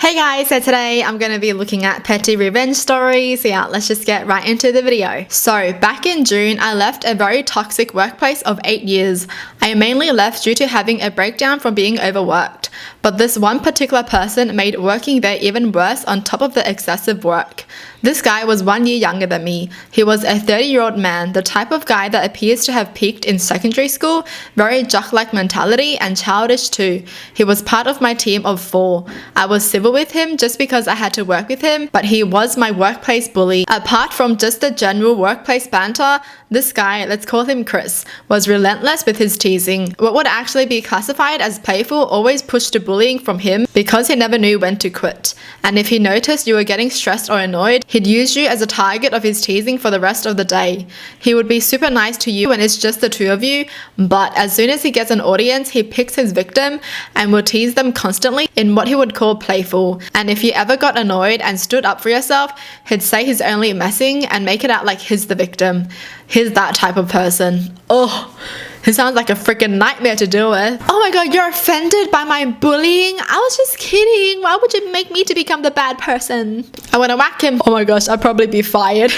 Hey guys, so today I'm going to be looking at petty revenge stories. Yeah, let's just get right into the video. So back in June, I left a very toxic workplace of 8 years. I mainly left due to having a breakdown from being overworked. But this one particular person made working there even worse on top of the excessive work. This guy was 1 year younger than me. He was a 30-year-old man, the type of guy that appears to have peaked in secondary school, very jock-like mentality and childish too. He was part of my team of 4. I was civil with him just because I had to work with him, but he was my workplace bully. Apart from just the general workplace banter, this guy, let's call him Chris, was relentless with his teasing. What would actually be classified as playful always pushed to bullying from him because he never knew when to quit. And if he noticed you were getting stressed or annoyed, he'd use you as a target of his teasing for the rest of the day. He would be super nice to you when it's just the two of you, but as soon as he gets an audience, he picks his victim and will tease them constantly in what he would call playful. And if you ever got annoyed and stood up for yourself, he'd say he's only messing and make it out like he's the victim. He's that type of person. Oh, he sounds like a freaking nightmare to deal with. Oh my god, you're offended by my bullying? I was just kidding. Why would you make me to become the bad person? I want to whack him. Oh my gosh, I'd probably be fired.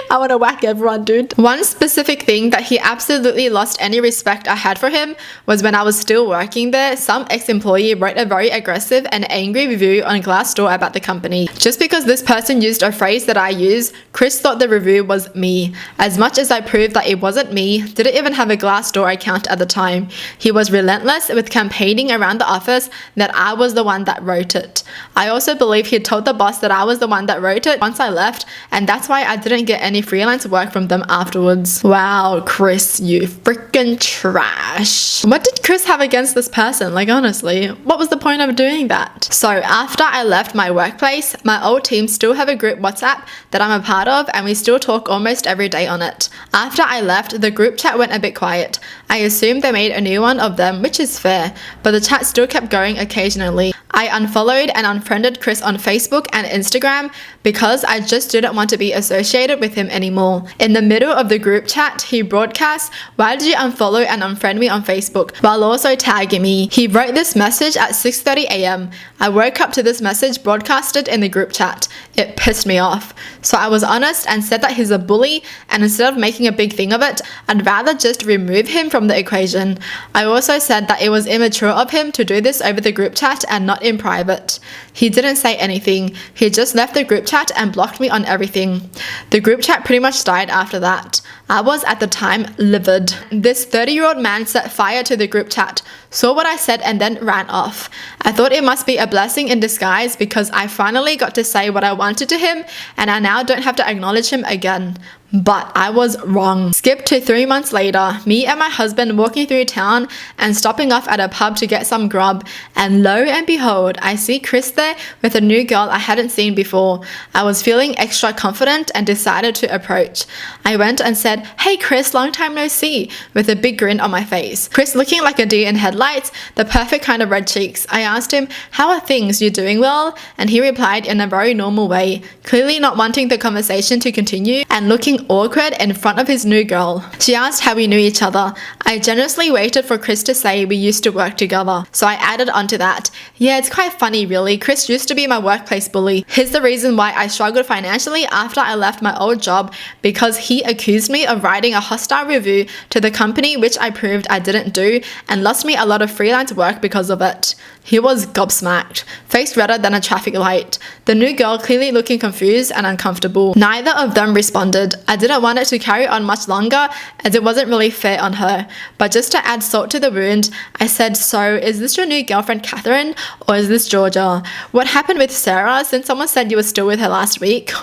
I want to whack everyone, dude. One specific thing that he absolutely lost any respect I had for him was when I was still working there, some ex-employee wrote a very aggressive and angry review on Glassdoor about the company. Just because this person used a phrase that I use, Chris thought the review was me. As much as I proved that it wasn't me, didn't even have a Glassdoor account at the time. He was relentless with campaigning around the office that I was the one that wrote it. I also believe he told the boss that I was the one that wrote it once I left, and that's why I didn't get any freelance work from them afterwards. Wow, Chris, you freaking trash. What did Chris have against this person? Like, honestly, what was the point of doing that? So after I left my workplace, my old team still have a group WhatsApp that I'm a part of, and we still talk almost every day on it. After I left, the group chat went a bit quiet. I assumed they made a new one of them, which is fair, but the chat still kept going occasionally. I unfollowed and unfriended Chris on Facebook and Instagram because I just didn't want to be associated with him anymore. In the middle of the group chat, he broadcast, "Why did you unfollow and unfriend me on Facebook?" while also tagging me. He wrote this message at 6:30 a.m. I woke up to this message broadcasted in the group chat. It pissed me off. So I was honest and said that he's a bully, and instead of making a big thing of it, I'd rather just remove him from the equation. I also said that it was immature of him to do this over the group chat and not in private. He didn't say anything. He just left the group chat and blocked me on everything. The group chat pretty much died after that. I was at the time livid. This 30-year-old man set fire to the group chat, saw what I said and then ran off. I thought it must be a blessing in disguise because I finally got to say what I wanted to him and I now don't have to acknowledge him again. But I was wrong. Skip to 3 months later, me and my husband walking through town and stopping off at a pub to get some grub, and lo and behold, I see Chris there with a new girl I hadn't seen before. I was feeling extra confident and decided to approach. I went and said, "Hey Chris, long time no see," with a big grin on my face. Chris looking like a deer in headlights, the perfect kind of red cheeks. I asked him, "How are things? You doing well?" And he replied in a very normal way, clearly not wanting the conversation to continue and looking awkward in front of his new girl. She asked how we knew each other. I generously waited for Chris to say we used to work together, so I added onto that, "Yeah, it's quite funny really. Chris used to be my workplace bully. Here's the reason why I struggled financially after I left my old job, because he accused me of writing a hostile review to the company, which I proved I didn't do, and lost me a lot of freelance work because of it." He was gobsmacked, face redder than a traffic light. The new girl clearly looking confused and uncomfortable. Neither of them responded. I didn't want it to carry on much longer as it wasn't really fair on her. But just to add salt to the wound, I said, "So, is this your new girlfriend Catherine, or is this Georgia? What happened with Sarah since someone said you were still with her last week?"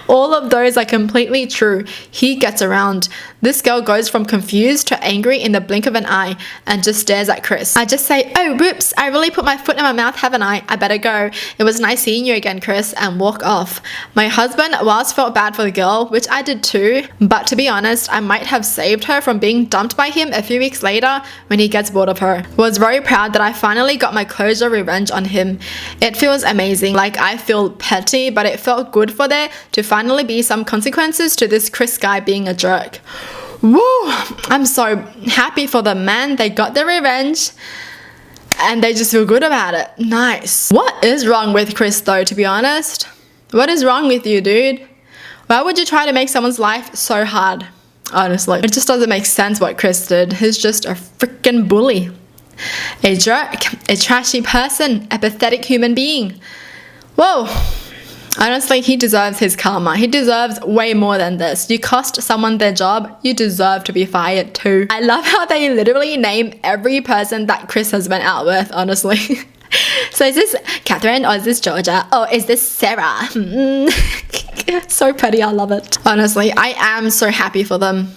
All of those are completely true. He gets around. This girl goes from confused to angry in the blink of an eye and just stares at Chris. I just say, "Oh, whoops, I really put my foot in my mouth, haven't I? I better go. It was nice seeing you again, Chris," and walk off. My husband, whilst felt bad for the girl, which I did too, but to be honest, I might have saved her from being dumped by him a few weeks later when he gets bored of her. Was very proud that I finally got my closure revenge on him. It feels amazing, like I feel petty, but it felt good for there to finally be some consequences to this Chris guy being a jerk. Woo! I'm so happy for the man. They got their revenge. and they just feel good about it. Nice. What is wrong with Chris though, to be honest? What is wrong with you, dude? Why would you try to make someone's life so hard? Honestly, it just doesn't make sense what Chris did. He's just a freaking bully. A jerk, a trashy person, a pathetic human being. Whoa. Honestly, he deserves his karma. He deserves way more than this. You cost someone their job, you deserve to be fired too. I love how they literally name every person that Chris has been out with, honestly. So is this Catherine or is this Georgia? Oh, is this Sarah? So petty, I love it. Honestly, I am so happy for them.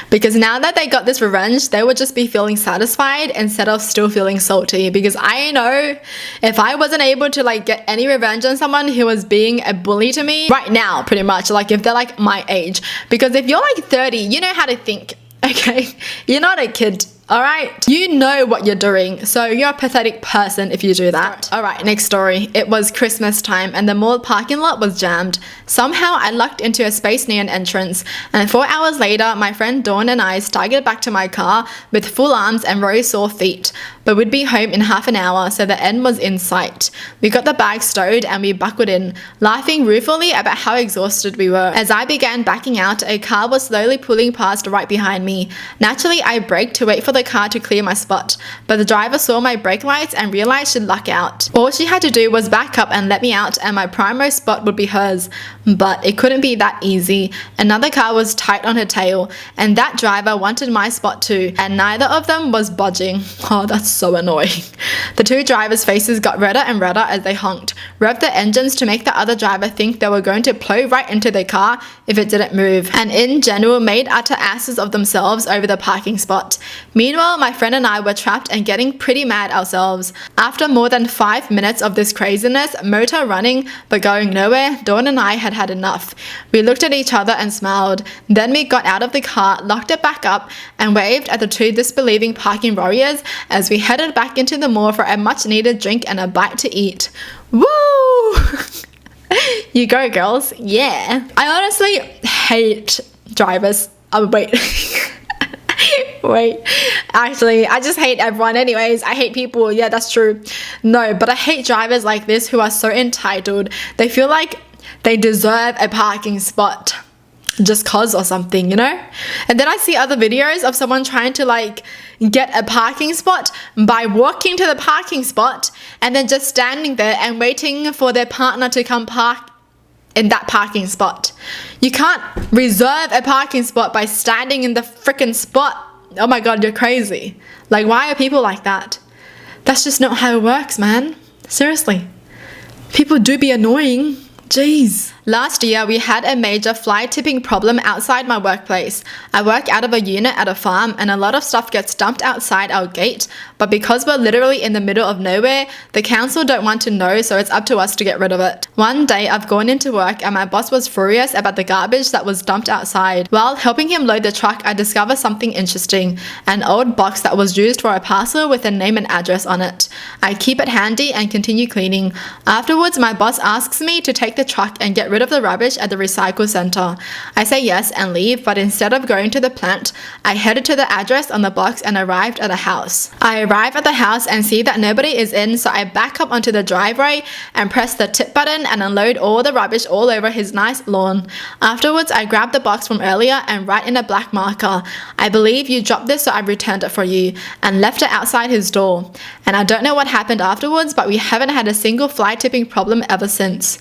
Because now that they got this revenge, they would just be feeling satisfied instead of still feeling salty. Because I know if I wasn't able to like get any revenge on someone who was being a bully to me right now, pretty much, like if they're like my age. Because if you're like 30, you know how to think, okay? You're not a kid. All right, you know what you're doing, so you're a pathetic person if you do that. All right, next story. It was Christmas time and the mall parking lot was jammed. Somehow I lucked into a space near an entrance, and 4 hours later, my friend Dawn and I staggered back to my car with full arms and very sore feet, but we'd be home in half an hour, so the end was in sight. We got the bag stowed and we buckled in, laughing ruefully about how exhausted we were. As I began backing out, a car was slowly pulling past right behind me. Naturally, I braked to wait for the car to clear my spot, but the driver saw my brake lights and realized she'd luck out. All she had to do was back up and let me out and my primo spot would be hers, but it couldn't be that easy. Another car was tight on her tail and that driver wanted my spot too, and neither of them was budging. Oh, that's so annoying. The two drivers' faces got redder and redder as they honked, revved their engines to make the other driver think they were going to plow right into their car if it didn't move, and in general made utter asses of themselves over the parking spot. Meanwhile, my friend and I were trapped and getting pretty mad ourselves. After more than 5 minutes of this craziness, motor running but going nowhere, Dawn and I had had enough. We looked at each other and smiled. Then we got out of the car, locked it back up, and waved at the two disbelieving parking warriors as we headed back into the mall for a much needed drink and a bite to eat. Woo! You go, girls. Yeah. I honestly hate drivers. Oh, wait. Wait, actually, I just hate everyone anyways. I hate people. Yeah, that's true. No, but I hate drivers like this who are so entitled. They feel like they deserve a parking spot just cause or something, you know? And then I see other videos of someone trying to like get a parking spot by walking to the parking spot and then just standing there and waiting for their partner to come park in that parking spot. You can't reserve a parking spot by standing in the freaking spot. Oh my god, you're crazy. Like, why are people like that? That's just not how it works, man. Seriously. People do be annoying. Jeez. Last year, we had a major fly tipping problem outside my workplace. I work out of a unit at a farm and a lot of stuff gets dumped outside our gate, but because we're literally in the middle of nowhere, the council don't want to know, so it's up to us to get rid of it. One day, I've gone into work and my boss was furious about the garbage that was dumped outside. While helping him load the truck, I discovered something interesting, an old box that was used for a parcel with a name and address on it. I keep it handy and continue cleaning. Afterwards, my boss asks me to take the truck and get rid of the rubbish at the recycle center. I say yes and leave, but instead of going to the plant, I headed to the address on the box and arrived at a house. I arrive at the house and see that nobody is in, so I back up onto the driveway and press the tip button and unload all the rubbish all over his nice lawn. Afterwards, I grab the box from earlier and write in a black marker, "I believe you dropped this, so I returned it for you," and left it outside his door. And I don't know what happened afterwards, but we haven't had a single fly tipping problem ever since.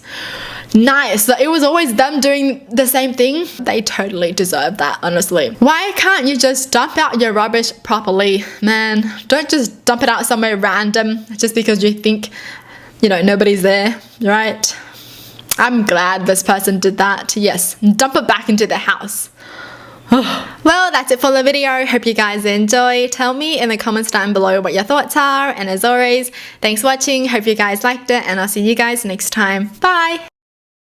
Nice. It was always them doing the same thing. They totally deserve that, honestly. Why can't you just dump out your rubbish properly, man? Don't just dump it out somewhere random just because you think, you know, nobody's there, right? I'm glad this person did that. Yes, dump it back into the house. Well, that's it for the video. Hope you guys enjoy. Tell me in the comments down below what your thoughts are, and as always, thanks for watching. Hope you guys liked it, and I'll see you guys next time. Bye.